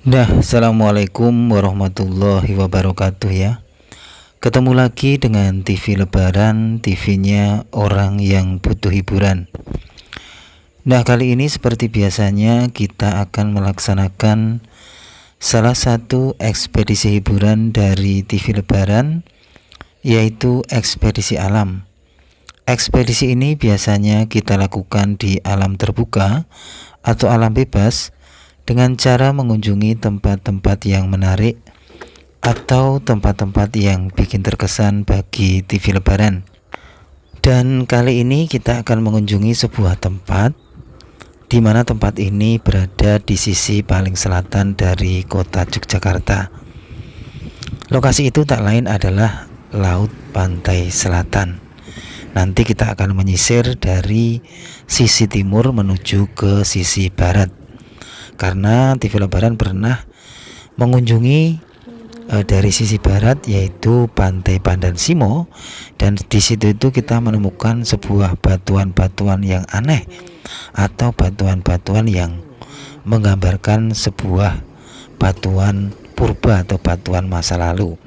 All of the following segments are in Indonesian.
Assalamualaikum warahmatullahi wabarakatuh ya. Ketemu lagi dengan TV Lebaran, TV-nya orang yang butuh hiburan. Kali ini seperti biasanya kita akan melaksanakan salah satu ekspedisi hiburan dari TV Lebaran, yaitu ekspedisi alam. Ekspedisi ini biasanya kita lakukan di alam terbuka atau alam bebas, dengan cara mengunjungi tempat-tempat yang menarik atau tempat-tempat yang bikin terkesan bagi TV Lebaran. Dan kali ini kita akan mengunjungi sebuah tempat di mana tempat ini berada di sisi paling selatan dari kota Yogyakarta. Lokasi itu tak lain adalah Laut Pantai Selatan. Nanti kita akan menyisir dari sisi timur menuju ke sisi barat, karena TV Lebaran pernah mengunjungi dari sisi barat, yaitu Pantai Pandansimo, dan di situ itu kita menemukan sebuah batuan-batuan yang aneh atau batuan-batuan yang menggambarkan sebuah batuan purba atau batuan masa lalu.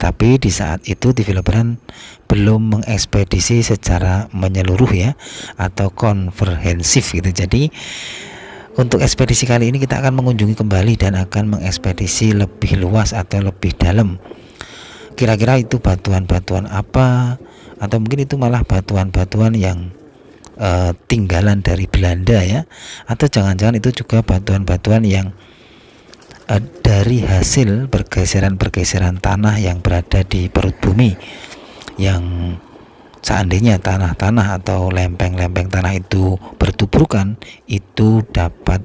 Tapi di saat itu TV Lebaran belum mengekspedisi secara menyeluruh ya, atau komprehensif gitu. Jadi untuk ekspedisi kali ini kita akan mengunjungi kembali dan akan mengekspedisi lebih luas atau lebih dalam. Kira-kira itu batuan-batuan apa, atau mungkin itu malah batuan-batuan yang tinggalan dari Belanda ya, atau jangan-jangan itu juga batuan-batuan yang dari hasil pergeseran-pergeseran tanah yang berada di perut bumi, yang seandainya tanah-tanah atau lempeng-lempeng tanah itu bertubrukan, itu dapat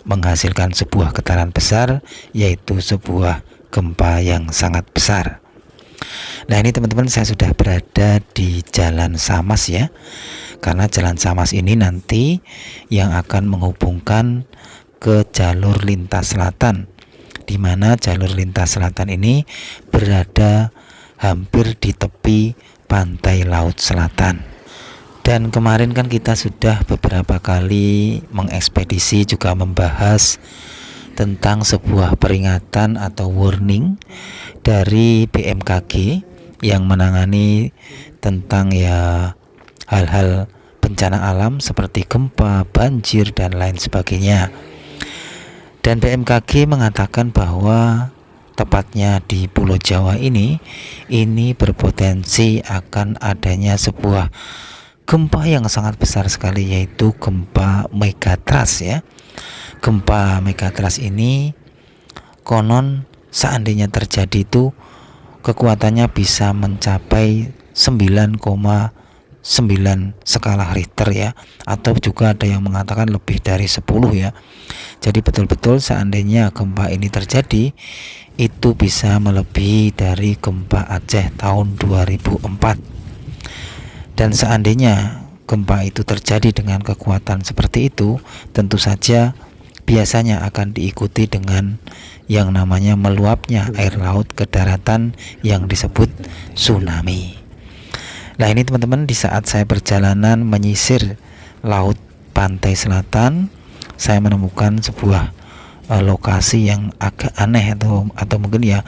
menghasilkan sebuah getaran besar, yaitu sebuah gempa yang sangat besar. Nah, ini teman-teman, saya sudah berada di Jalan Samas ya, karena Jalan Samas ini nanti yang akan menghubungkan ke jalur lintas selatan, di mana jalur lintas selatan ini berada hampir di tepi pantai Laut Selatan. Dan kemarin kan kita sudah beberapa kali mengekspedisi, juga membahas tentang sebuah peringatan atau warning dari BMKG yang menangani tentang ya hal-hal bencana alam seperti gempa, banjir, dan lain sebagainya. Dan BMKG mengatakan bahwa tepatnya di Pulau Jawa ini berpotensi akan adanya sebuah gempa yang sangat besar sekali, yaitu gempa megatrust ya. Gempa megatrust ini konon seandainya terjadi itu kekuatannya bisa mencapai 9,9 skala Richter ya, atau juga ada yang mengatakan lebih dari 10 ya. Jadi betul-betul seandainya gempa ini terjadi, itu bisa melebihi dari gempa Aceh tahun 2004. Dan seandainya gempa itu terjadi dengan kekuatan seperti itu, tentu saja biasanya akan diikuti dengan yang namanya meluapnya air laut ke daratan yang disebut tsunami. Nah, ini teman-teman, di saat saya perjalanan menyisir Laut Pantai Selatan, saya menemukan sebuah lokasi yang agak aneh atau mungkin ya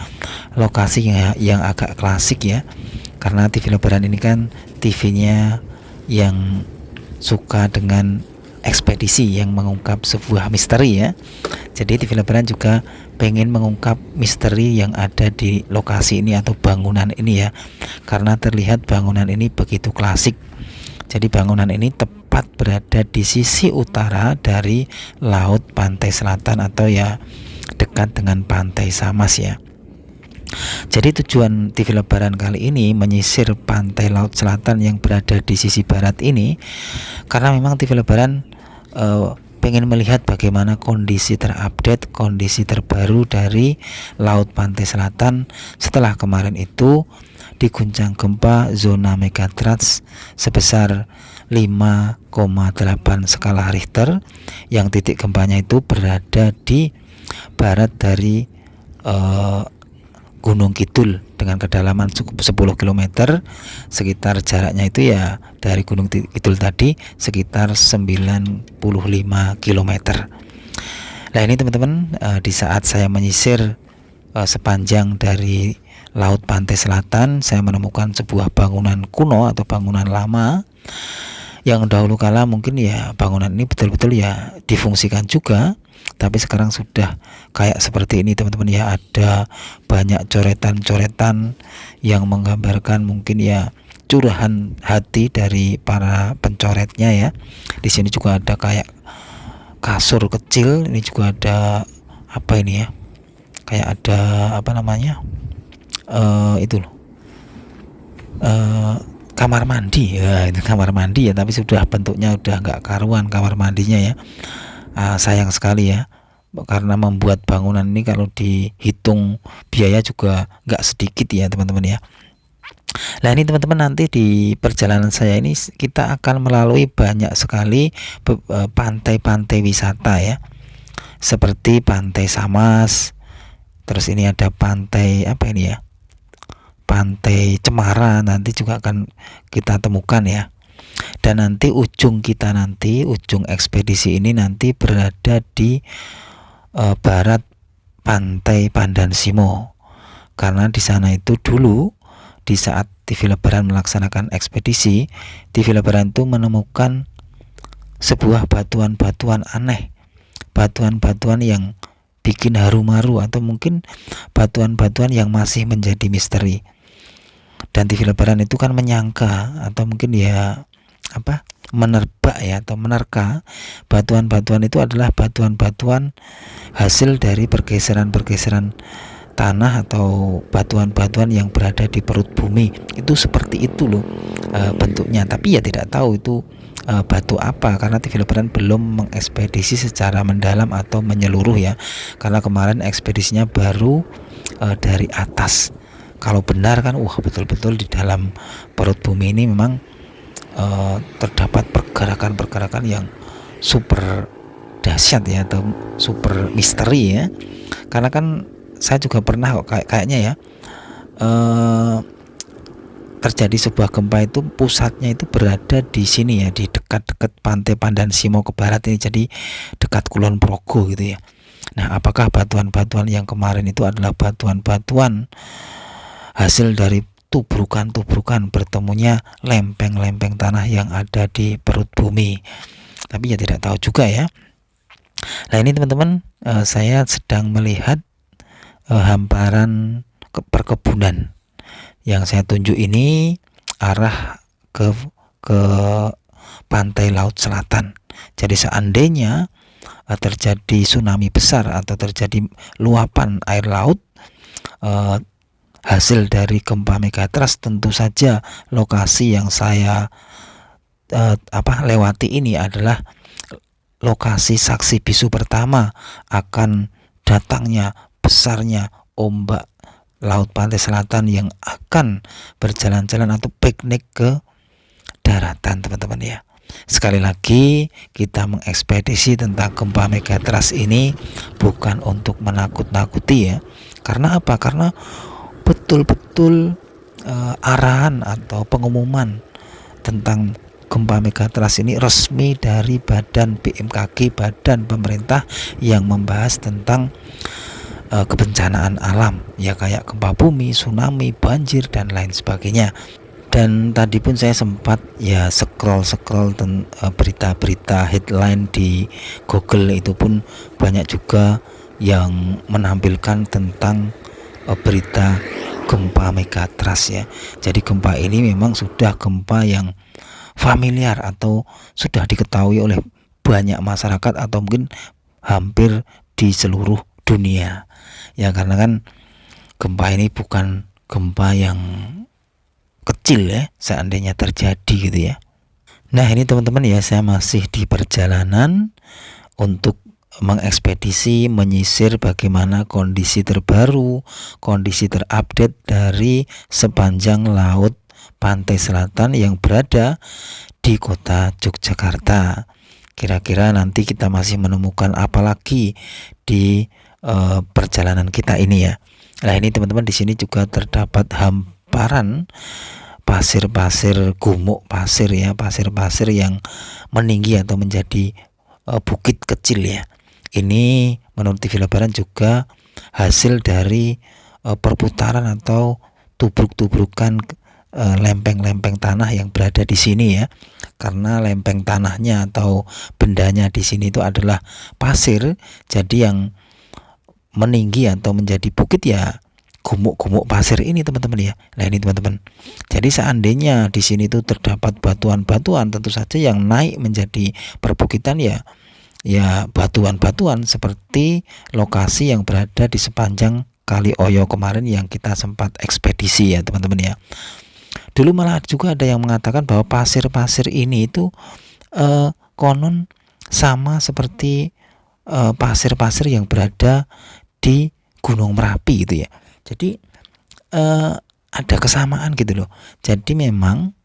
lokasi yang agak klasik ya, karena TV Lebaran ini kan TV-nya yang suka dengan ekspedisi yang mengungkap sebuah misteri ya. Jadi TV Lebaran juga pengen mengungkap misteri yang ada di lokasi ini atau bangunan ini ya, karena terlihat bangunan ini begitu klasik. Jadi bangunan ini tepat berada di sisi utara dari Laut Pantai Selatan atau ya dekat dengan Pantai Samas ya. Jadi tujuan TV Lebaran kali ini menyisir pantai Laut Selatan yang berada di sisi barat ini, karena memang TV Lebaran pengen melihat bagaimana kondisi terupdate, kondisi terbaru dari Laut Pantai Selatan setelah kemarin itu diguncang gempa zona megatrust sebesar 5,8 skala Richter, yang titik gempanya itu berada di barat dari Gunung Kidul dengan kedalaman 10 km, sekitar jaraknya itu ya dari Gunung Kidul tadi sekitar 95 km. Nah ini teman-teman, di saat saya menyisir sepanjang dari laut pantai selatan, saya menemukan sebuah bangunan kuno atau bangunan lama yang dahulu kala mungkin ya bangunan ini betul-betul ya difungsikan juga, tapi sekarang sudah kayak seperti ini teman-teman ya. Ada banyak coretan-coretan yang menggambarkan mungkin ya curahan hati dari para pencoretnya ya. Di sini juga ada kayak kasur kecil, ini juga ada apa ini ya, kayak ada apa namanya, itu loh, kamar mandi ya, itu kamar mandi ya, tapi sudah bentuknya udah nggak karuan kamar mandinya ya. Sayang sekali ya, karena membuat bangunan ini kalau dihitung biaya juga nggak sedikit ya teman-teman ya. Nah ini teman-teman, nanti di perjalanan saya ini kita akan melalui banyak sekali pantai-pantai wisata ya, seperti Pantai Samas, terus ini ada pantai apa ini ya, Pantai Cemara nanti juga akan kita temukan ya. Dan nanti ujung ekspedisi ini nanti berada di barat Pantai Pandansimo, karena di sana itu dulu di saat TV Lebaran melaksanakan ekspedisi, TV Lebaran itu menemukan sebuah batuan-batuan aneh, batuan-batuan yang bikin haru-maru, atau mungkin batuan-batuan yang masih menjadi misteri. Dan TV Lebaran itu kan menyangka atau mungkin ya apa, menerka batuan-batuan itu adalah batuan-batuan hasil dari pergeseran-pergeseran tanah atau batuan-batuan yang berada di perut bumi. Itu seperti itu loh bentuknya, tapi ya tidak tahu itu batu apa, karena TV Lebaran belum mengekspedisi secara mendalam atau menyeluruh ya, karena kemarin ekspedisinya baru dari atas. Kalau benar kan betul-betul di dalam perut bumi ini memang terdapat pergerakan-pergerakan yang super dahsyat ya, atau super misteri ya. Karena kan saya juga pernah kok kayaknya ya, terjadi sebuah gempa itu pusatnya itu berada di sini ya, di dekat-dekat Pantai Pandansimo ke barat ini, jadi dekat Kulon Progo gitu ya. Nah, apakah batuan-batuan yang kemarin itu adalah batuan-batuan hasil dari tubrukan-tubrukan bertemunya lempeng-lempeng tanah yang ada di perut bumi? Tapi ya tidak tahu juga ya. Nah ini teman-teman, saya sedang melihat hamparan perkebunan. Yang saya tunjuk ini arah ke pantai laut selatan. Jadi seandainya terjadi tsunami besar atau terjadi luapan air laut hasil dari gempa megatrust, tentu saja lokasi yang saya lewati ini adalah lokasi saksi bisu pertama akan datangnya besarnya ombak laut pantai selatan yang akan berjalan-jalan atau piknik ke daratan teman-teman ya. Sekali lagi, kita mengekspedisi tentang gempa megatrust ini bukan untuk menakut-nakuti ya. Karena apa? Karena betul-betul arahan atau pengumuman tentang gempa megatrust ini resmi dari Badan BMKG, badan pemerintah yang membahas tentang kebencanaan alam ya, kayak gempa bumi, tsunami, banjir dan lain sebagainya. Dan tadi pun saya sempat ya scroll berita-berita headline di Google, itu pun banyak juga yang menampilkan tentang berita gempa megatrust ya. Jadi gempa ini memang sudah gempa yang familiar atau sudah diketahui oleh banyak masyarakat atau mungkin hampir di seluruh dunia ya, karena kan gempa ini bukan gempa yang kecil ya seandainya terjadi gitu ya. Nah ini teman-teman ya, saya masih di perjalanan untuk mengekspedisi, menyisir bagaimana kondisi terbaru, kondisi terupdate dari sepanjang laut pantai selatan yang berada di kota Yogyakarta. Kira-kira nanti kita masih menemukan apa lagi di perjalanan kita ini ya. Nah ini teman-teman, di sini juga terdapat hamparan pasir-pasir gumuk pasir ya, pasir-pasir yang meninggi atau menjadi bukit kecil ya. Ini menurut TV Lebaran juga hasil dari perputaran atau tubruk-tubrukan lempeng-lempeng tanah yang berada di sini ya. Karena lempeng tanahnya atau bendanya di sini itu adalah pasir, jadi yang meninggi atau menjadi bukit ya gumuk-gumuk pasir ini teman-teman ya. Nah ini teman-teman. Jadi seandainya di sini itu terdapat batuan-batuan, tentu saja yang naik menjadi perbukitan ya batuan-batuan seperti lokasi yang berada di sepanjang Kali Oyo kemarin yang kita sempat ekspedisi ya teman-teman ya. Dulu malah juga ada yang mengatakan bahwa pasir-pasir ini itu konon sama seperti pasir-pasir yang berada di Gunung Merapi gitu ya. Jadi ada kesamaan gitu loh. Jadi memang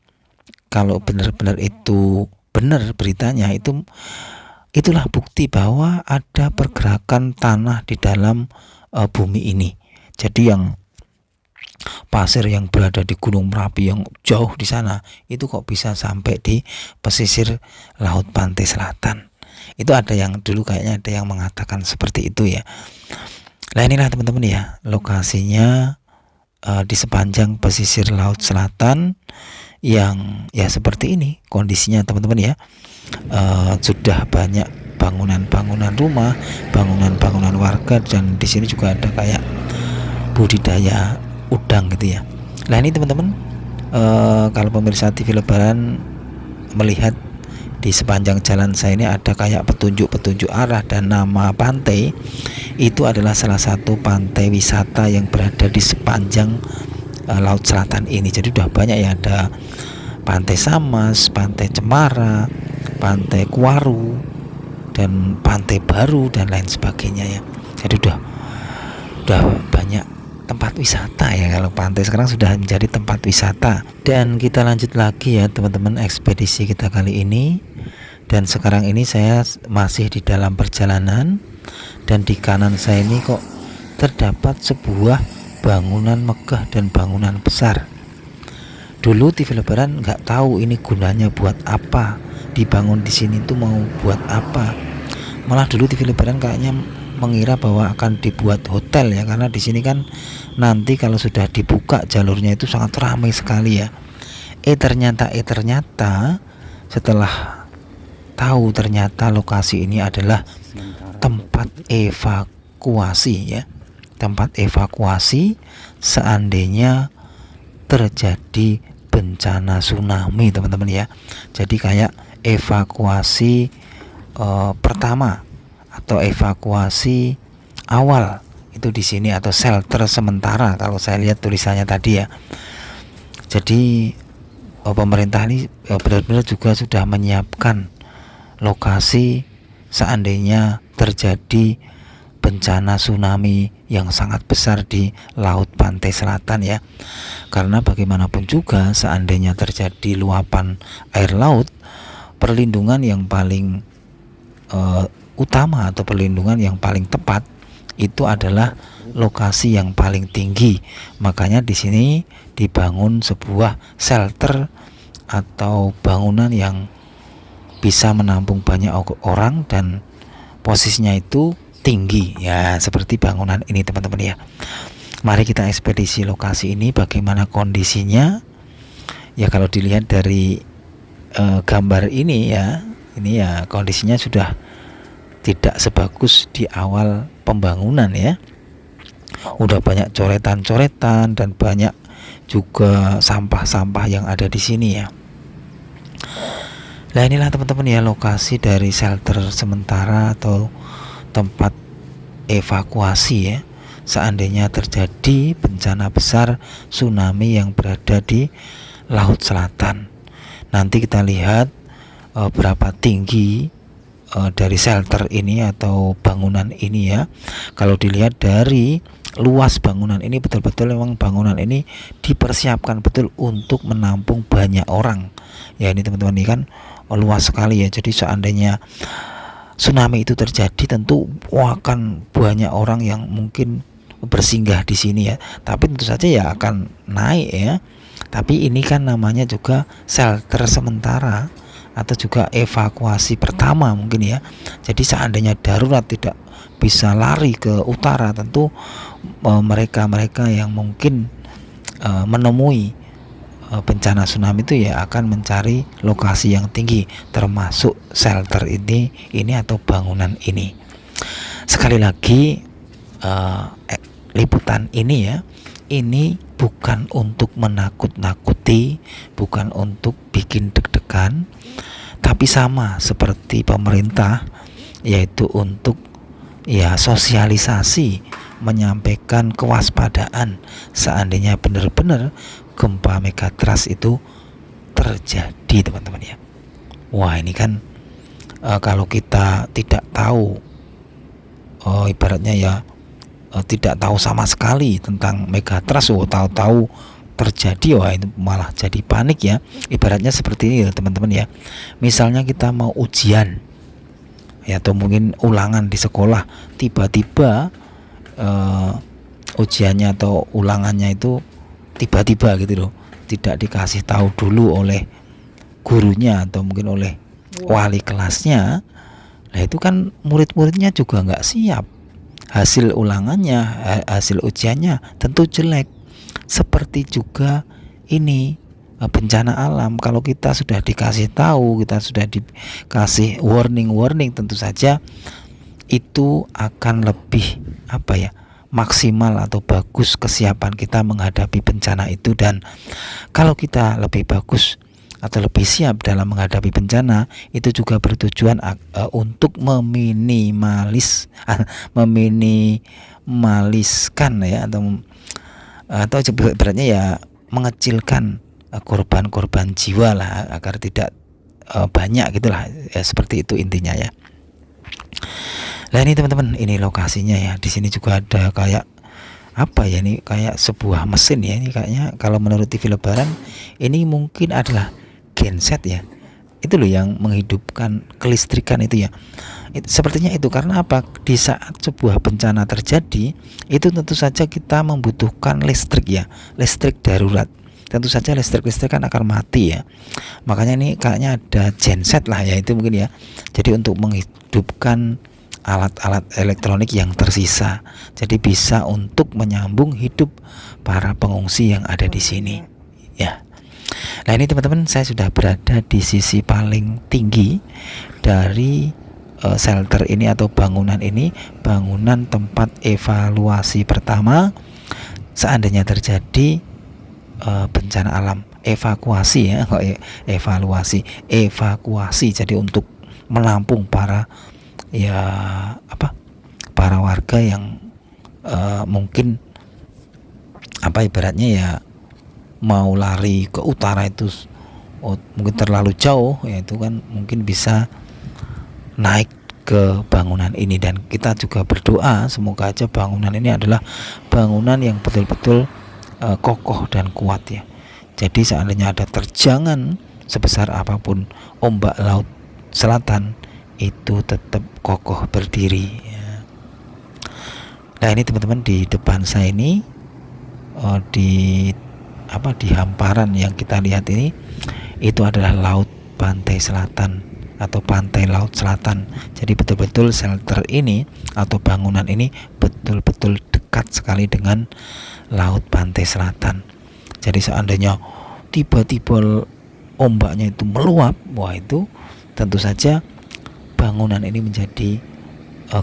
kalau benar-benar itu benar beritanya, itulah bukti bahwa ada pergerakan tanah di dalam bumi ini. Jadi yang pasir yang berada di Gunung Merapi yang jauh di sana itu kok bisa sampai di pesisir laut pantai selatan. Itu ada yang dulu kayaknya ada yang mengatakan seperti itu ya. Nah inilah teman-teman ya lokasinya di sepanjang pesisir laut selatan yang ya seperti ini kondisinya teman-teman ya. Sudah banyak bangunan-bangunan rumah, bangunan-bangunan warga, dan di sini juga ada kayak budidaya udang gitu ya. Nah ini teman-teman kalau pemirsa TV Lebaran melihat di sepanjang jalan saya ini ada kayak petunjuk-petunjuk arah dan nama pantai, itu adalah salah satu pantai wisata yang berada di sepanjang laut selatan ini. Jadi udah banyak ya, ada Pantai Samas, Pantai Cemara, Pantai Kuaru, dan Pantai Baru dan lain sebagainya ya. Jadi udah banyak tempat wisata ya. Kalau pantai sekarang sudah menjadi tempat wisata. Dan kita lanjut lagi ya teman-teman ekspedisi kita kali ini. Dan sekarang ini saya masih di dalam perjalanan, dan di kanan saya ini kok terdapat sebuah bangunan megah dan bangunan besar. Dulu TV Lebaran nggak tahu ini gunanya buat apa, dibangun di sini tuh mau buat apa. Malah dulu TV Lebaran kayaknya mengira bahwa akan dibuat hotel ya, karena di sini kan nanti kalau sudah dibuka jalurnya itu sangat ramai sekali ya. Ternyata setelah tahu ternyata lokasi ini adalah tempat evakuasi ya. Tempat evakuasi seandainya terjadi bencana tsunami teman-teman ya. Jadi kayak evakuasi pertama atau evakuasi awal itu di sini, atau shelter sementara kalau saya lihat tulisannya tadi ya. Jadi pemerintah ini benar-benar juga sudah menyiapkan lokasi seandainya terjadi bencana tsunami yang sangat besar di laut pantai selatan ya. Karena bagaimanapun juga seandainya terjadi luapan air laut, perlindungan yang paling utama atau perlindungan yang paling tepat itu adalah lokasi yang paling tinggi. Makanya di sini dibangun sebuah shelter atau bangunan yang bisa menampung banyak orang dan posisinya itu tinggi ya, seperti bangunan ini teman-teman ya. Mari kita ekspedisi lokasi ini bagaimana kondisinya ya. Kalau dilihat dari gambar ini ya kondisinya sudah tidak sebagus di awal pembangunan ya. Udah banyak coretan-coretan dan banyak juga sampah-sampah yang ada di sini ya. Nah inilah teman-teman ya lokasi dari shelter sementara atau tempat evakuasi ya, seandainya terjadi bencana besar tsunami yang berada di laut selatan. Nanti kita lihat berapa tinggi dari shelter ini atau bangunan ini ya. Kalau dilihat dari luas bangunan ini, betul-betul memang bangunan ini dipersiapkan betul untuk menampung banyak orang ya. Ini teman-teman, ini kan luas sekali ya. Jadi seandainya tsunami itu terjadi, tentu akan banyak orang yang mungkin bersinggah di sini ya. Tapi tentu saja ya akan naik ya. Tapi ini kan namanya juga shelter sementara atau juga evakuasi pertama mungkin ya. Jadi seandainya darurat tidak bisa lari ke utara, tentu mereka-mereka yang mungkin menemui bencana tsunami itu ya akan mencari lokasi yang tinggi, termasuk shelter ini atau bangunan ini. Sekali lagi, liputan ini ya, ini bukan untuk menakut-nakuti, bukan untuk bikin deg-degan, tapi sama seperti pemerintah, yaitu untuk ya sosialisasi, menyampaikan kewaspadaan seandainya benar-benar gempa megatrust itu terjadi, teman-teman ya. Wah, ini kan kalau kita tidak tahu, ibaratnya ya tidak tahu sama sekali tentang megatrust, tahu-tahu terjadi, wah itu malah jadi panik ya. Ibaratnya seperti ini ya teman-teman ya, misalnya kita mau ujian ya, atau mungkin ulangan di sekolah, tiba-tiba ujiannya atau ulangannya itu tiba-tiba gitu loh, tidak dikasih tahu dulu oleh gurunya atau mungkin oleh wali kelasnya. Nah itu kan murid-muridnya juga nggak siap, hasil ulangannya, hasil ujiannya tentu jelek. Seperti juga ini bencana alam, kalau kita sudah dikasih tahu, kita sudah dikasih warning, tentu saja itu akan lebih maksimal atau bagus kesiapan kita menghadapi bencana itu. Dan kalau kita lebih bagus atau lebih siap dalam menghadapi bencana, itu juga bertujuan untuk meminimalkan ya, atau sebenarnya ya mengecilkan korban-korban jiwa lah, agar tidak banyak gitulah ya, seperti itu intinya ya. Nah ini teman-teman, ini lokasinya ya. Di sini juga ada kayak ini kayak sebuah mesin ya. Ini kayaknya kalau menurut TV Lebaran ini mungkin adalah genset ya. Itu loh yang menghidupkan kelistrikan itu ya. Sepertinya itu karena apa? Di saat sebuah bencana terjadi, itu tentu saja kita membutuhkan listrik ya, listrik darurat. Tentu saja listrik kan akan mati ya. Makanya ini kayaknya ada genset lah ya, itu mungkin ya. Jadi untuk menghidupkan alat-alat elektronik yang tersisa, jadi bisa untuk menyambung hidup para pengungsi yang ada di sini ya. Nah ini teman-teman, saya sudah berada di sisi paling tinggi dari shelter ini atau bangunan ini, bangunan tempat evaluasi pertama seandainya terjadi bencana alam. Evakuasi ya, evakuasi. Jadi untuk menampung para warga yang mungkin ibaratnya ya mau lari ke utara itu mungkin terlalu jauh ya, itu kan mungkin bisa naik ke bangunan ini. Dan kita juga berdoa semoga aja bangunan ini adalah bangunan yang betul-betul kokoh dan kuat ya. Jadi seandainya ada terjangan sebesar apapun ombak laut selatan, itu tetap kokoh berdiri ya. Nah ini teman-teman, di depan saya ini di hamparan yang kita lihat ini, itu adalah laut pantai selatan atau pantai laut selatan. Jadi betul-betul shelter ini atau bangunan ini betul-betul dekat sekali dengan laut pantai selatan. Jadi seandainya tiba-tiba ombaknya itu meluap, wah itu tentu saja bangunan ini menjadi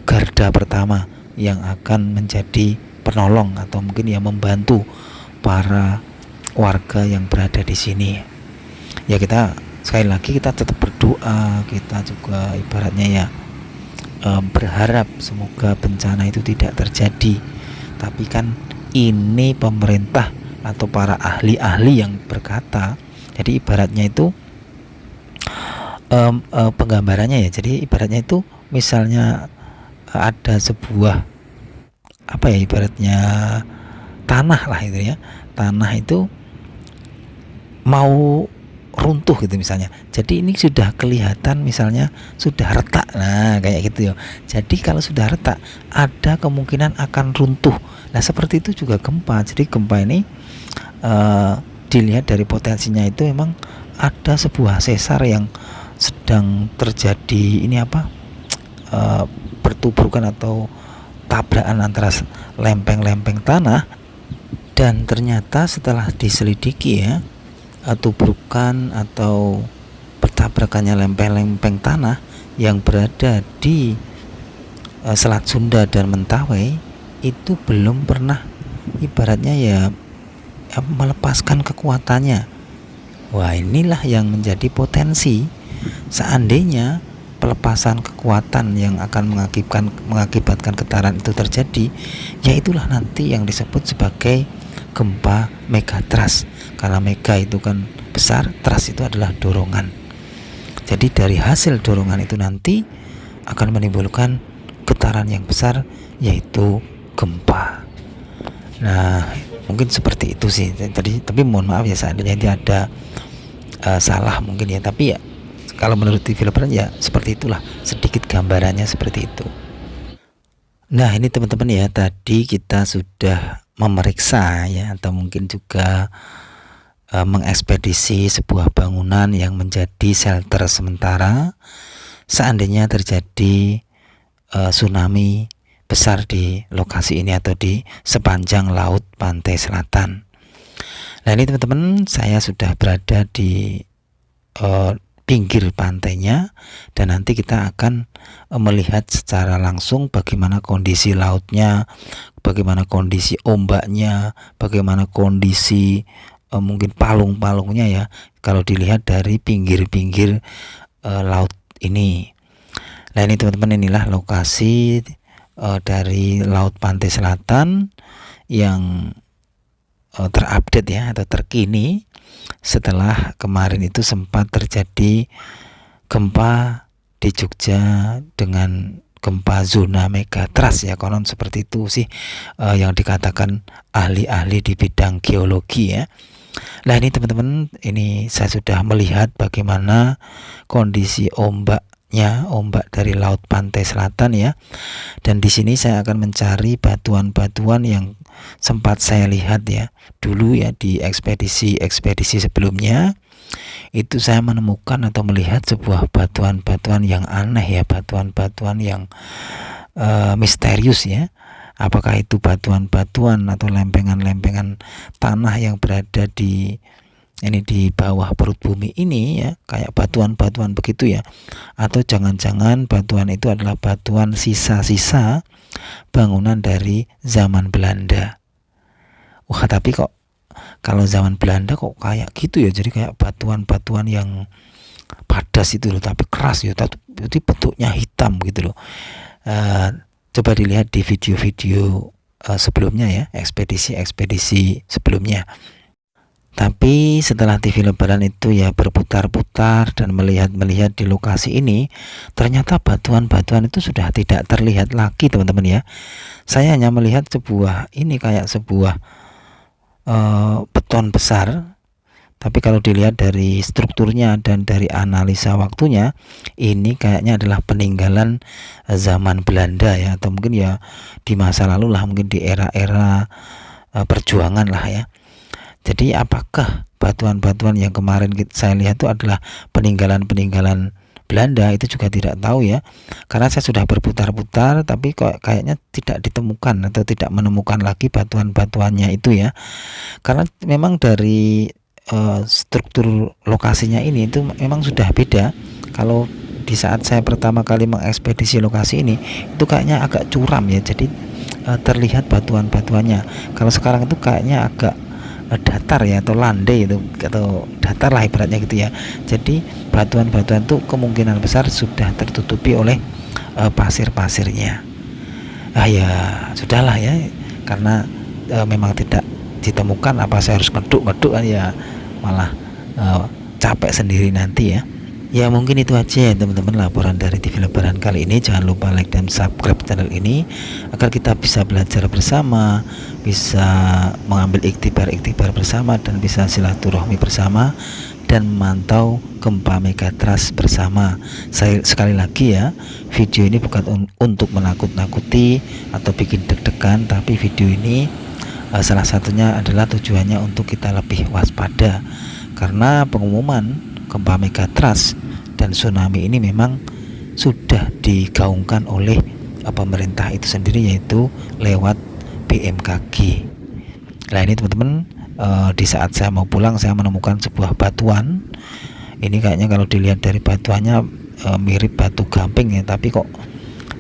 garda pertama yang akan menjadi penolong atau mungkin ya membantu para warga yang berada di sini. Ya kita sekali lagi kita tetap berdoa, kita juga ibaratnya ya berharap semoga bencana itu tidak terjadi. Tapi kan ini pemerintah atau para ahli-ahli yang berkata, jadi ibaratnya itu penggambarannya ya, jadi ibaratnya itu misalnya ada sebuah ibaratnya tanah lah itu ya, tanah itu mau runtuh gitu misalnya. Jadi ini sudah kelihatan misalnya sudah retak, nah kayak gitu ya. Jadi kalau sudah retak ada kemungkinan akan runtuh. Nah seperti itu juga gempa. Jadi gempa ini dilihat dari potensinya itu memang ada sebuah sesar yang sedang terjadi ini pertuburan atau tabrakan antara lempeng-lempeng tanah. Dan ternyata setelah diselidiki ya, tubrukan atau bertabrakannya lempeng-lempeng tanah yang berada di Selat Sunda dan Mentawai itu belum pernah ibaratnya ya melepaskan kekuatannya. Wah, inilah yang menjadi potensi seandainya pelepasan kekuatan yang akan mengakibatkan getaran itu terjadi, yaitulah nanti yang disebut sebagai gempa megatrust. Karena mega itu kan besar, trust itu adalah dorongan. Jadi dari hasil dorongan itu nanti akan menimbulkan getaran yang besar, yaitu gempa. Nah, mungkin seperti itu sih tadi, tapi mohon maaf ya seandainya ada salah mungkin ya, tapi ya kalau menurut TV Lebaran ya seperti itulah, sedikit gambarannya seperti itu. Nah, ini teman-teman ya, tadi kita sudah memeriksa ya, atau mungkin juga mengekspedisi sebuah bangunan yang menjadi shelter sementara seandainya terjadi tsunami besar di lokasi ini atau di sepanjang laut pantai selatan. Nah, ini teman-teman, saya sudah berada di pinggir pantainya, dan nanti kita akan melihat secara langsung bagaimana kondisi lautnya, bagaimana kondisi ombaknya, bagaimana kondisi mungkin palung-palungnya ya, kalau dilihat dari pinggir-pinggir laut ini. Nah, ini teman-teman, inilah lokasi dari laut pantai selatan yang terupdate ya, atau terkini setelah kemarin itu sempat terjadi gempa di Jogja dengan gempa zona megatrust ya, konon seperti itu sih yang dikatakan ahli-ahli di bidang geologi ya. Nah, ini teman-teman, ini saya sudah melihat bagaimana kondisi ombaknya, ombak dari laut pantai selatan ya. Dan di sini saya akan mencari batuan-batuan yang sempat saya lihat ya dulu ya di ekspedisi sebelumnya. Itu saya menemukan atau melihat sebuah batuan-batuan yang aneh ya, batuan-batuan yang misterius ya. Apakah itu batuan-batuan atau lempengan-lempengan tanah yang berada di bawah perut bumi ini ya, kayak batuan-batuan begitu ya, atau jangan-jangan batuan itu adalah batuan sisa-sisa bangunan dari zaman Belanda. Wah, tapi kok kalau zaman Belanda kok kayak gitu ya, jadi kayak batuan-batuan yang padas itu loh, tapi keras ya, tapi bentuknya hitam gitu loh. Coba dilihat di video-video sebelumnya ya, ekspedisi sebelumnya. Tapi setelah TV Lebaran itu ya berputar-putar dan melihat di lokasi ini, ternyata batuan-batuan itu sudah tidak terlihat lagi teman-teman ya. Saya hanya melihat kayak sebuah beton besar. Tapi kalau dilihat dari strukturnya dan dari analisa waktunya, ini kayaknya adalah peninggalan zaman Belanda ya, atau mungkin ya di masa lalu lah, mungkin di era-era perjuangan lah ya. Jadi apakah batuan-batuan yang kemarin saya lihat itu adalah peninggalan-peninggalan Belanda, itu juga tidak tahu ya, karena saya sudah berputar-putar tapi kok kayaknya tidak ditemukan atau tidak menemukan lagi batuan-batuannya itu ya. Karena memang dari struktur lokasinya ini itu memang sudah beda. Kalau di saat saya pertama kali mengekspedisi lokasi ini itu kayaknya agak curam ya, jadi terlihat batuan-batuannya. Kalau sekarang itu kayaknya agak datar ya, atau landai itu, atau datar lah ibaratnya gitu ya. Jadi batuan-batuan itu kemungkinan besar sudah tertutupi oleh pasir-pasirnya. Ya sudahlah ya, karena memang tidak ditemukan, apa saya harus ngeduk-ngeduk kan ya, malah capek sendiri nanti ya. Ya mungkin itu aja ya teman-teman, laporan dari TV Lebaran kali ini. Jangan lupa like dan subscribe channel ini agar kita bisa belajar bersama, bisa mengambil iktibar bersama, dan bisa silaturahmi bersama dan memantau gempa megatrust bersama. Saya sekali lagi ya, video ini bukan untuk menakut-nakuti atau bikin deg-degan, tapi video ini salah satunya adalah tujuannya untuk kita lebih waspada, karena pengumuman gempa megatrust dan tsunami ini memang sudah digaungkan oleh pemerintah itu sendiri, yaitu lewat BMKG. Nah ini teman-teman, di saat saya mau pulang saya menemukan sebuah batuan. Ini kayaknya kalau dilihat dari batuannya mirip batu gamping ya, tapi kok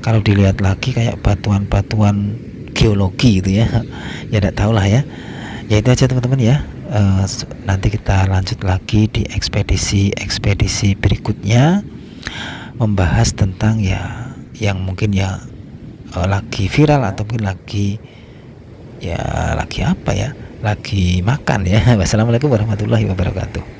kalau dilihat lagi kayak batuan-batuan geologi gitu ya. Ya tidak tahu lah ya. Ya itu aja teman-teman ya. Nanti kita lanjut lagi di ekspedisi berikutnya, membahas tentang ya yang mungkin ya lagi viral atau mungkin lagi apa ya, lagi makan ya. Wassalamualaikum warahmatullahi wabarakatuh.